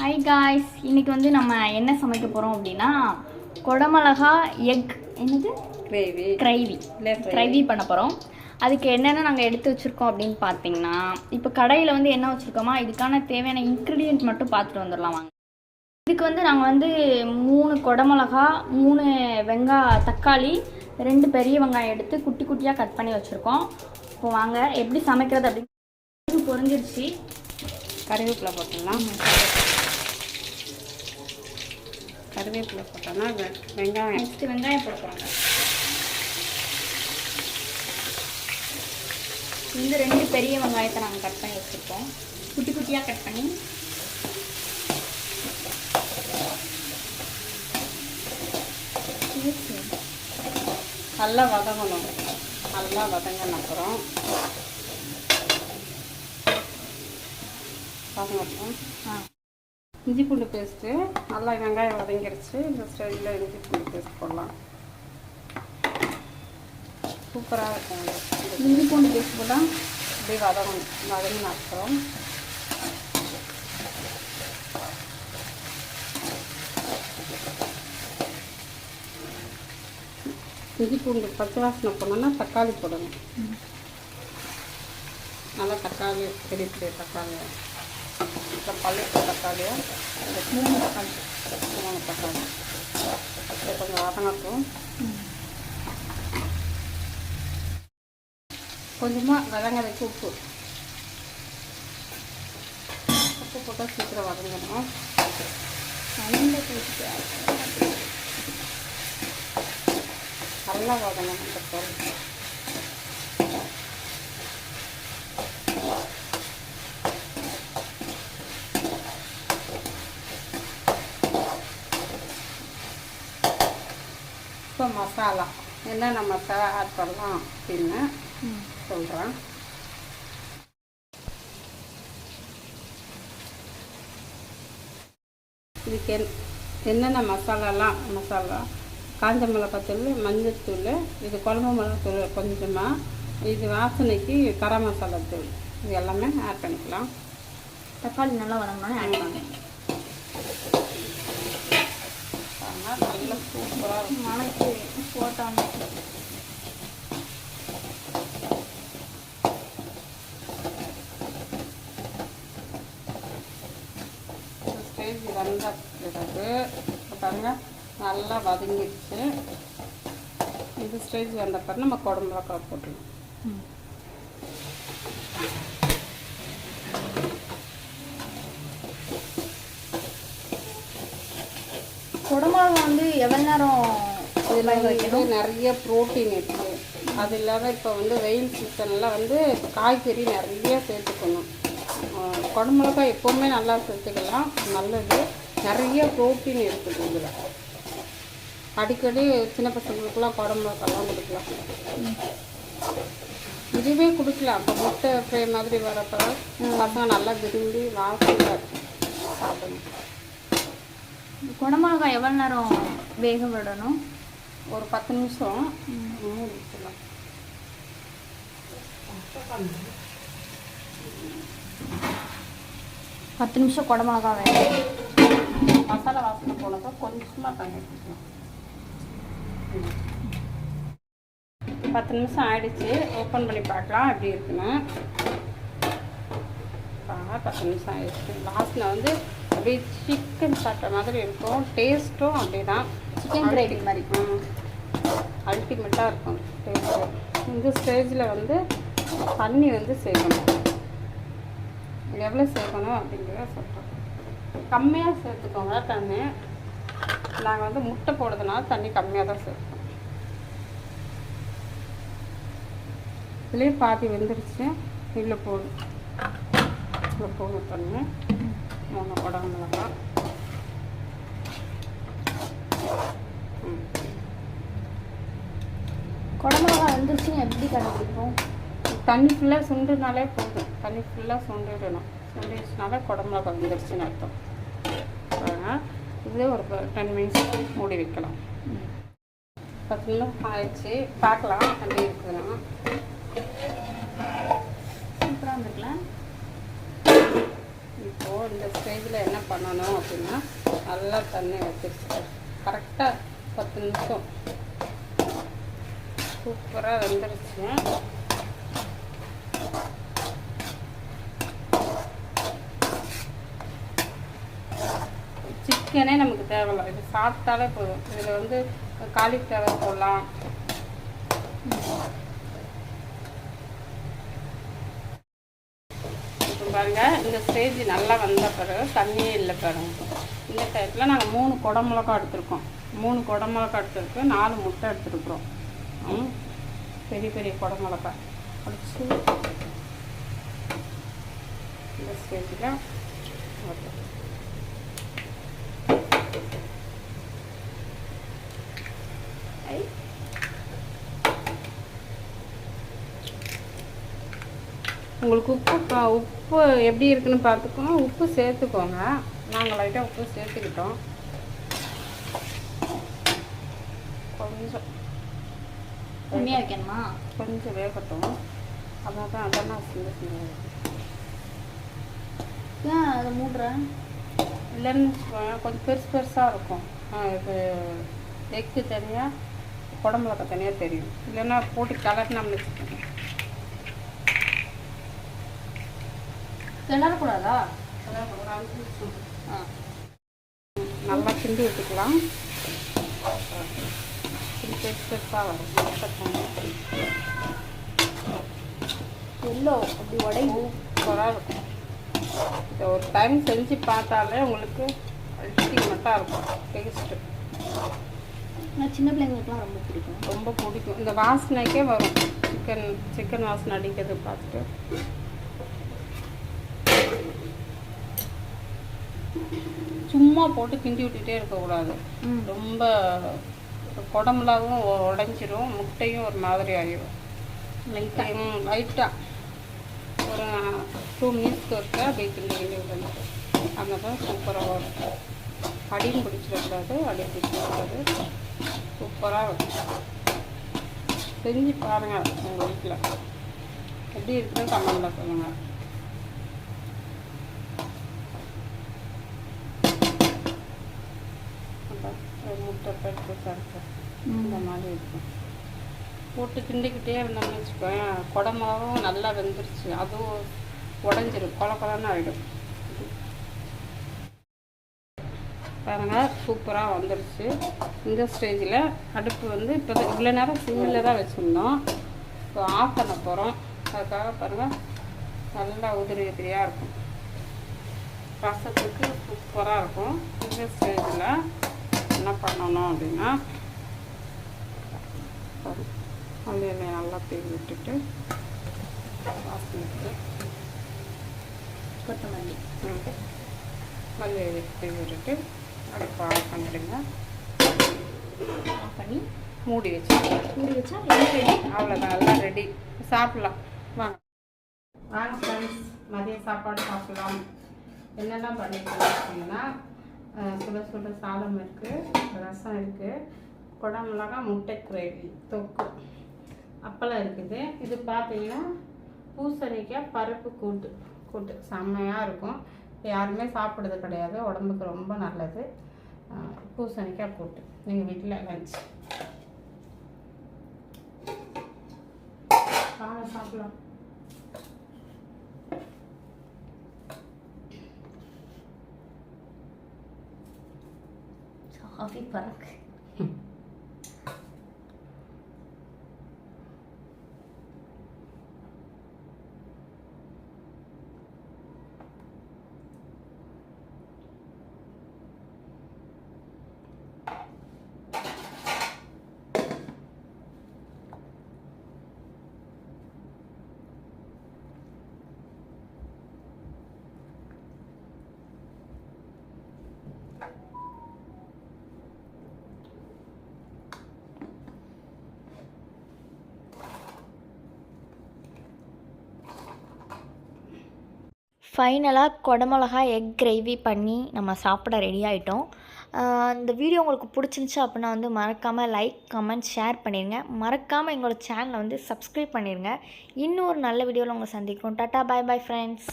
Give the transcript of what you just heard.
Hi guys, இன்றைக்கி வந்து நம்ம என்ன சமைக்க போகிறோம் அப்படின்னா குடமிளகா எக் என்னது கிரேவி பண்ண போகிறோம். அதுக்கு என்னென்ன நாங்கள் எடுத்து வச்சுருக்கோம் அப்படின்னு பார்த்தீங்கன்னா, இப்போ கடையில் வந்து என்ன வச்சுருக்கோமா, இதுக்கான தேவையான இன்க்ரீடியன்ட் மட்டும் பார்த்துட்டு வந்துடலாம் வாங்க. இதுக்கு வந்து நாங்கள் வந்து 3 குடமிளகா, 3 தக்காளி, 2 பெரிய வெங்காயம் எடுத்து குட்டி குட்டியாக கட் பண்ணி வச்சுருக்கோம். இப்போ வாங்க எப்படி சமைக்கிறது அப்படின்னு. பொரிஞ்சிருச்சு, கருவேப்பிலை போட்டுடலாம். கருவேப்பிலை போட்டோன்னா வெங்காயம் நெக்ஸ்ட்டு வெங்காயம் போட்டுருவாங்க. இந்த 2 பெரிய வெங்காயத்தை நாங்கள் கட் பண்ணி வச்சுருக்கோம், குட்டி குட்டியாக கட் பண்ணி. நல்லா வதங்கணும். நல்லா வதங்கின அப்புறம் இஞ்சி பூண்டு பேஸ்ட்டு நல்லா வெங்காயம் வதங்கிடுச்சு. இந்த ஸ்டைலில் இஞ்சி பூண்டு பேஸ்ட் போடலாம். சூப்பராக இருக்கும். இஞ்சி பூண்டு பேஸ்ட் போட்டால் அப்படியே வதங்கின அப்புறம் இஞ்சி பூண்டு பச்சை வாசனை போனோன்னா தக்காளி போடணும். நல்லா தக்காளி பெரிய பெரிய தக்காளி, பழுத்த தக்காளியை 3 தக்காளி அதை கொஞ்சம் வதங்கட்டும். கொஞ்சமாக வதங்கிறதுக்கு உப்பு போட்டால் சீக்கிரம் வதங்கணும். நல்லா வதங்கணும் தக்காளி. இப்போ மசாலா என்னென்ன மசாலா ஆட் பண்ணலாம் அப்படின்னு சொல்கிறேன். இதுக்கு என்னென்ன மசாலா காஞ்ச மிளகாத்தூள், மஞ்சள்தூள், இது குழம்பு மிளகாத்தூள் கொஞ்சமாக, இது வாசனைக்கு கரம் மசாலா தூள், இது எல்லாமே ஆட் பண்ணிக்கலாம். தக்காளி நல்லா வதங்கணும்னு ஆட் பண்ணுங்க. நல்லா சூப்பராக மணக்கு போட்டாங்க. ஸ்டேஜ் வந்த பிறகு பாருங்க நல்லா வதங்கிடுச்சு. இந்த ஸ்டேஜ் வந்த பிறகு நம்ம குடமிளகாய் போட்டுக்கலாம். குடமிளகா வந்து எவ்வளோ நேரம் இதில் வைக்கணும்? நிறைய ப்ரோட்டீன் இருக்குது. அது இல்லாத இப்போ வந்து வெயில் சீசனில் வந்து காய்கறி நிறைய சேர்த்துக்கணும். குடமிளகாய் எப்போவுமே நல்லா சேர்த்துக்கலாம், நல்லது. நிறைய ப்ரோட்டீன் இருக்குது இதில். அடிக்கடி சின்ன பசங்களுக்குலாம் குடமிளகாலாம் கொடுக்கலாம். இதுவே கொடுக்கலாம். இப்போ முட்டை ஃப்ரை மாதிரி வரப்போ பசங்க நல்லா விரும்பி வாசனை சாப்பிடணும். குடமிளகாய் எவ்வளோ நேரம் வேக விடணும்? ஒரு 10 நிமிஷம் வச்சுக்கலாம். 10 நிமிஷம் குடமிளகா வேணும். மசாலா வாசனை போனப்போ கொஞ்சமாக தண்ணி ஊற்றிக்கலாம். 10 நிமிஷம் ஆயிடுச்சு. ஓப்பன் பண்ணி பார்க்கலாம் எப்படி இருக்குன்னு. 10 நிமிஷம் ஆயிடுச்சு. வாசனை வந்து அப்படியே சிக்கன் சாப்பிட்ட மாதிரி இருக்கும். டேஸ்ட்டும் அப்படி தான், சிக்கன் கிரேவி மாதிரி அல்டிமேட்டாக இருக்கும் டேஸ்ட்டு. இந்த ஸ்டேஜில் வந்து தண்ணி வந்து சேர்க்கணும். எவ்வளோ சேர்க்கணும் அப்படிங்கிறத சொல்கிறோம். கம்மியாக சேர்த்துக்கோங்க தண்ணி. நாங்கள் வந்து முட்டை போடுறதுனால தண்ணி கம்மியாக தான் சேர்ப்போம். இதுலேயே பாதி வெந்துருச்சு. இவ்வளோ போடும் தண்ணி. 3 குடமிளகா. குடமிளகா வந்துருச்சுன்னு எப்படி கண்டுபிடிப்போம்? தண்ணி ஃபுல்லாக சுண்டுனாலே போதும். தண்ணி ஃபுல்லாக சுண்டிடணும். சுண்டிடுச்சுனாலே குடமிளகா வந்துருச்சுன்னு அர்த்தம். இதே ஒரு 10 மினிட்ஸ் மூடி வைக்கலாம். 10 நிமிஷம் ஆயிடுச்சு. பார்க்கலாம் அப்படி இருக்குதுன்னா. சூப்பராக வந்துருக்கலாம். இப்போது இந்த ஸ்டேஜில் என்ன பண்ணணும் அப்படின்னா நல்லா தண்ணி வச்சிருச்சு கரெக்டாக 10 நிமிஷம் சூப்பராக வெந்துருச்சு. சிக்கனே நமக்கு தேவையில்லை, இது சாப்பிட்டாலே போதும். இதில் வந்து காலிஃப்ளவர் போடலாம். இப்போ பாருங்கள், இந்த ஸ்டேஜ் நல்லா வந்த பிறகு தண்ணியே இல்லை பாருங்கள். இந்த டைத்தில் நாங்கள் 3 குடமிளகா எடுத்துருக்கோம். 3 குடமிளகா எடுத்துருக்கு, 4 முட்டை எடுத்துருக்குறோம். பெரிய பெரிய குடமிளகா அடிச்சு இந்த ஸ்டேஜில் உங்களுக்கு உப்பு எப்படி இருக்குன்னு பார்த்துக்கோங்க. உப்பு சேர்த்துக்கோங்க. நாங்கள் லைட்டாக உப்பு சேர்த்துக்கிட்டோம். கொஞ்சம் கம்மியாக வைக்கணுமா? கொஞ்சம் வேகட்டும். அதெல்லாம் சின்ன ஏன் அதை மூடுறேன்? இல்லைன்னு வச்சுக்கோங்க, கொஞ்சம் பெருசாக இருக்கும். இப்போ எக்கு தனியாக குடமிளகா தனியாக தெரியும். இல்லைன்னா போட்டு கலர் நம்ம வச்சுக்கோங்க. கிளறக்கூடாதா? நல்லா கிண்டி விட்டுக்கலாம். பெருசாக வரும். எல்லோ அப்படி உடையும் சூப்பராக இருக்கும். இதை ஒரு டைம் செஞ்சு பார்த்தாலே உங்களுக்கு அல்டிமேட்டாக இருக்கும் டேஸ்ட்டு. நான் சின்ன பிள்ளைங்களுக்குலாம் ரொம்ப பிடிக்கும். ரொம்ப பிடிக்கும். இந்த வாசனைக்கே வரும். சிக்கன் வாசனை அடிக்கிறது பார்த்துட்டு சும்மா போட்டு கிண்டி விட்டுட்டே இருக்கக்கூடாது. ரொம்ப குடம்புலாவும் உடஞ்சிரும், முட்டையும் ஒரு மாதிரி ஆகிடும். லைட்டாக ஒரு 2 மினிட்ஸ்க்கு ஒருக்கா அப்படியே கிண்டி விடணும். அந்த தான் சூப்பராக வரும். அடியும் பிடிச்சிடக்கூடாது, அடி பிடிச்சிடக்கூடாது. சூப்பராக இருக்கும். செஞ்சு பாருங்கள் உங்கள் வீட்டில். எப்படி இருக்குன்னு கமெண்டில் சொல்லுங்கள். முட்டை பெட்டு சரக்கு இந்த மாதிரி இருக்கும். போட்டு கிண்டிக்கிட்டே இருந்தோம்னு வச்சுக்கோங்க, குடமாவும் நல்லா வெந்துருச்சு. அதுவும் உடஞ்சிரும், கொலன்னு ஆகிடும். பாருங்கள், சூப்பராக வந்துருச்சு. இந்த ஸ்டேஜில் அடுப்பு வந்து இப்போ இவ்வளோ நேரம் சிம்மில் தான் வச்சுருந்தோம். இப்போ ஆஃப் பண்ண போகிறோம். அதுக்காக பாருங்கள், நல்லா உதிரி உதிரியாக இருக்கும். ரசத்துக்கு சூப்பராக இருக்கும். இந்த ஸ்டேஜில் என்ன பண்ணணும் அப்படின்னா, மல்லியில நல்லா தூவி விட்டுட்டு வாசனைக்கு கொத்தமல்லி மல்லியில தூவி விட்டுட்டு அடுப்பை ஆஃப் பண்ணிடுங்க. ஆஃப் பண்ணி மூடி வச்சா ரெடி. அவ்வளோதான், எல்லாம் ரெடி. சாப்பிட்லாம் வாங்க. வாங்க ஃப்ரெண்ட்ஸ், மதிய சாப்பாடு சாப்பிடலாம். என்னெல்லாம் பண்ணிக்கலாம் அப்படின்னா, சுட சுட சாதம் இருக்குது, ரசம் இருக்குது, குடமிளகா முட்டை கிரேவி தொக்கு, அப்பளம் இருக்குது. இது பார்த்தீங்கன்னா பூசணிக்காய் பருப்பு கூட்டு செம்மையாக இருக்கும். யாருமே சாப்பிட்றது கிடையாது, உடம்புக்கு ரொம்ப நல்லது. பூசணிக்காய் கூட்டு நீங்கள் வீட்டில் லஞ்ச் வாங்க சாப்பிடலாம். காஃபி பறக்கு. ஃபைனலாக குடமிளகா எக் கிரேவி பண்ணி நம்ம சாப்பிட ரெடி ஆகிட்டோம். இந்த வீடியோ உங்களுக்கு பிடிச்சிருந்துச்சி அப்படின்னா வந்து மறக்காமல் லைக் கமெண்ட் ஷேர் பண்ணிடுங்க. மறக்காமல் எங்களோட சேனலை வந்து சப்ஸ்கிரைப் பண்ணிடுங்க. இன்னும் ஒரு நல்ல வீடியோவில் உங்களை சந்திக்கிறோம். டாட்டா, பாய் பாய் ஃப்ரெண்ட்ஸ்.